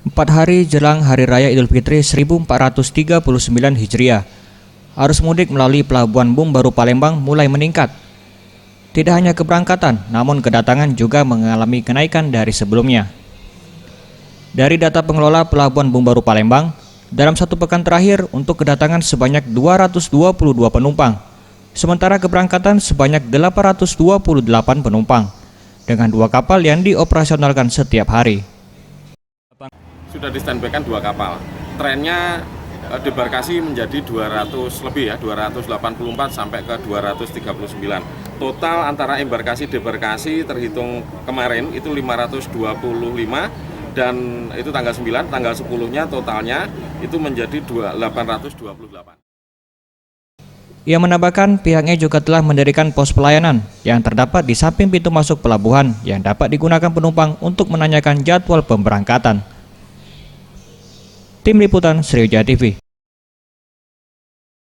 4 hari jelang Hari Raya Idul Fitri 1439 Hijriah, arus mudik melalui Pelabuhan Bum Baru Palembang mulai meningkat. Tidak hanya keberangkatan, namun kedatangan juga mengalami kenaikan dari sebelumnya. Dari data pengelola Pelabuhan Bum Baru Palembang, dalam satu pekan terakhir untuk kedatangan sebanyak 222 penumpang, sementara keberangkatan sebanyak 828 penumpang, dengan 2 kapal yang dioperasionalkan setiap hari. Sudah di-standby-kan 2 kapal. Trennya debarkasi menjadi 200 lebih ya, 284 sampai ke 239. Total antara embarkasi debarkasi terhitung kemarin itu 525 dan itu tanggal 9, tanggal 10-nya totalnya itu menjadi 828. Ia menambahkan pihaknya juga telah mendirikan pos pelayanan yang terdapat di samping pintu masuk pelabuhan yang dapat digunakan penumpang untuk menanyakan jadwal pemberangkatan. Tim Liputan Sriwijaya TV.